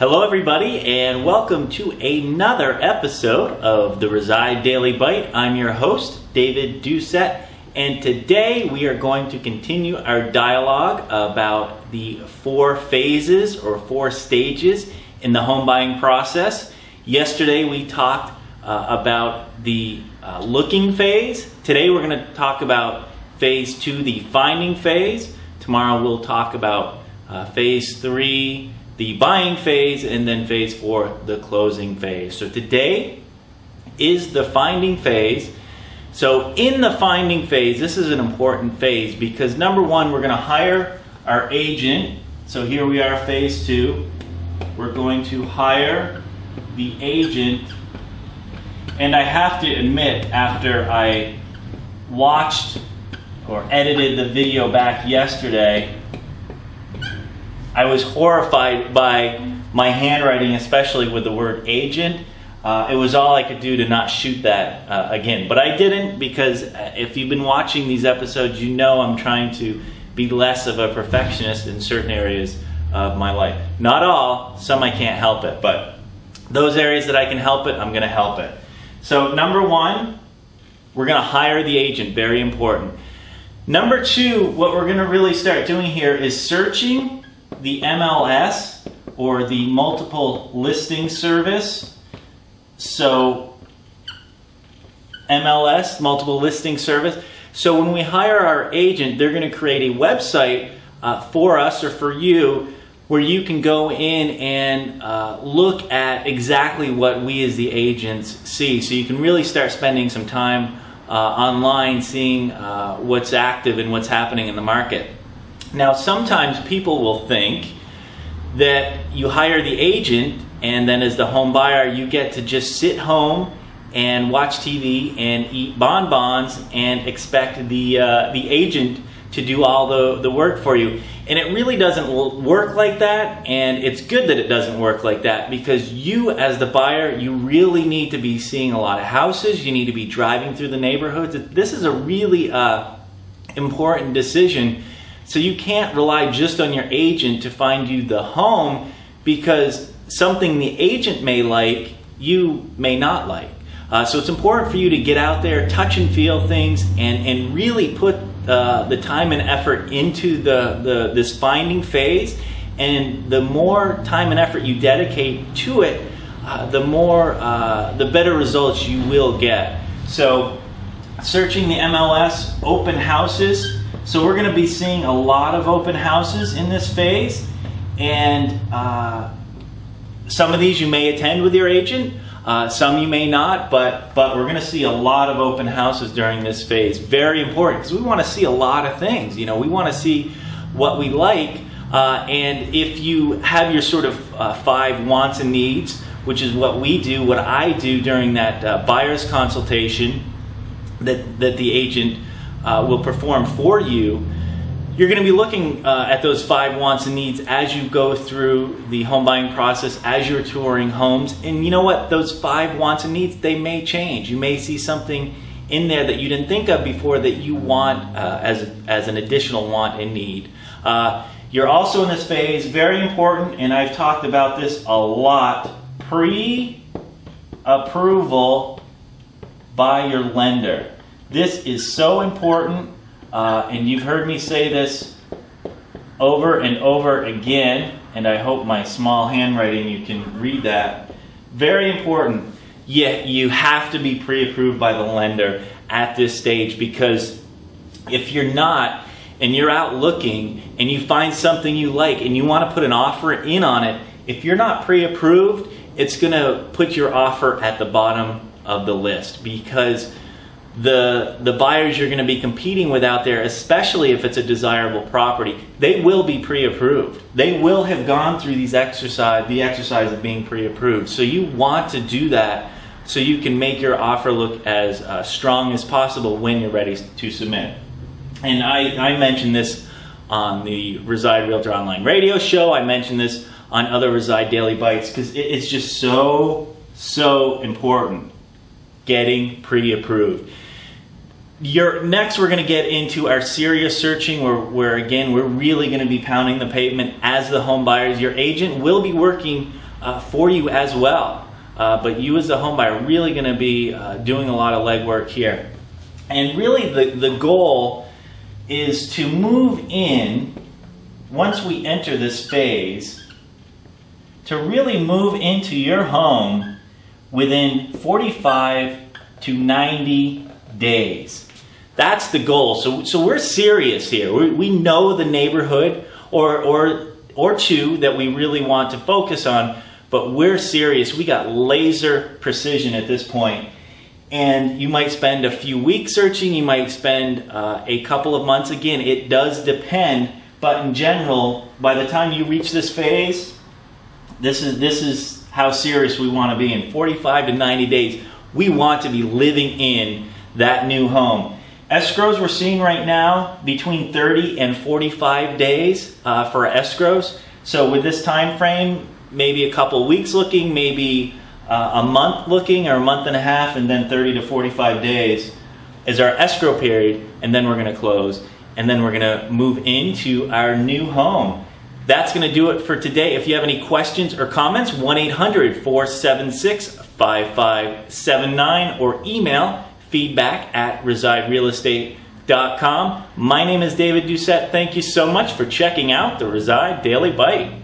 Hello everybody and welcome to another episode of the Reside Daily Bite. I'm your host, David Doucette, and today we are going to continue our dialogue about the 4 phases or 4 stages in the home buying process. Yesterday we talked about the looking phase. Today we're going to talk about phase 2, the finding phase. Tomorrow we'll talk about phase 3, the buying phase, and then phase 4, the closing phase. So today is the finding phase. So in the finding phase, this is an important phase because number 1, we're going to hire our agent. So here we are, phase 2. We're going to hire the agent. And I have to admit, after I watched or edited the video back yesterday, I was horrified by my handwriting, especially with the word agent. It was all I could do to not shoot that again. But I didn't, because if you've been watching these episodes, you know I'm trying to be less of a perfectionist in certain areas of my life. Not all, some I can't help it, but those areas that I can help it, I'm going to help it. So number 1, we're going to hire the agent, very important. Number 2, what we're going to really start doing here is searching the MLS, or the multiple listing service. So MLS, multiple listing service. So when we hire our agent, they're going to create a website for us or for you where you can go in and look at exactly what we as the agents see. So you can really start spending some time online seeing what's active and what's happening in the market. Now, sometimes people will think that you hire the agent and then as the home buyer you get to just sit home and watch TV and eat bonbons and expect the agent to do all the work for you. And it really doesn't work like that, and it's good that it doesn't work like that, because you as the buyer, you really need to be seeing a lot of houses, you need to be driving through the neighborhoods. This is a really important decision. So you can't rely just on your agent to find you the home, because something the agent may like, you may not like. So it's important for you to get out there, touch and feel things, and really put the time and effort into this finding phase. And the more time and effort you dedicate to it, the better results you will get. So searching the MLS, open houses. So we're going to be seeing a lot of open houses in this phase, and some of these you may attend with your agent, some you may not, but we're going to see a lot of open houses during this phase. Very important, because we want to see a lot of things. You know, we want to see what we like, and if you have your sort of 5 wants and needs, which is what we do, what I do during that buyer's consultation that the agent will perform for you, you're going to be looking at those 5 wants and needs as you go through the home buying process, as you're touring homes. And you know what? Those 5 wants and needs, they may change. You may see something in there that you didn't think of before that you want as an additional want and need. You're also in this phase, very important, and I've talked about this a lot, pre-approval by your lender. This is so important, and you've heard me say this over and over again, and I hope my small handwriting, you can read that. Very important. You have to be pre-approved by the lender at this stage, because if you're not, and you're out looking, and you find something you like, and you want to put an offer in on it, if you're not pre-approved, it's going to put your offer at the bottom of the list, because the buyers you're going to be competing with out there, especially if it's a desirable property, they will be pre-approved. They will have gone through the exercise of being pre-approved. So you want to do that so you can make your offer look as strong as possible when you're ready to submit. And I mentioned this on the Reside Realtor Online radio show. I mentioned this on other Reside Daily Bites, because it's just so important, getting pre-approved. Next, we're going to get into our serious searching, where again, we're really going to be pounding the pavement as the home buyers. Your agent will be working for you as well. But you as a home buyer are really going to be doing a lot of legwork here. And really the goal is to move in, once we enter this phase, to really move into your home within 45 to 90 days. That's the goal. So we're serious here. We know the neighborhood or two that we really want to focus on, but we're serious. We got laser precision at this point. And you might spend a few weeks searching, you might spend a couple of months. Again, it does depend, but in general, by the time you reach this phase, this is how serious we want to be. In 45 to 90 days, we want to be living in that new home. Escrows we're seeing right now between 30 and 45 days for escrows. So with this time frame, maybe a couple weeks looking, maybe a month looking, or a month and a half, and then 30 to 45 days is our escrow period, and then we're going to close, and then we're going to move into our new home. That's going to do it for today. If you have any questions or comments, 1-800-476-5579 or email feedback@residerealestate.com. My name is David Doucette. Thank you so much for checking out the Reside Daily Bite.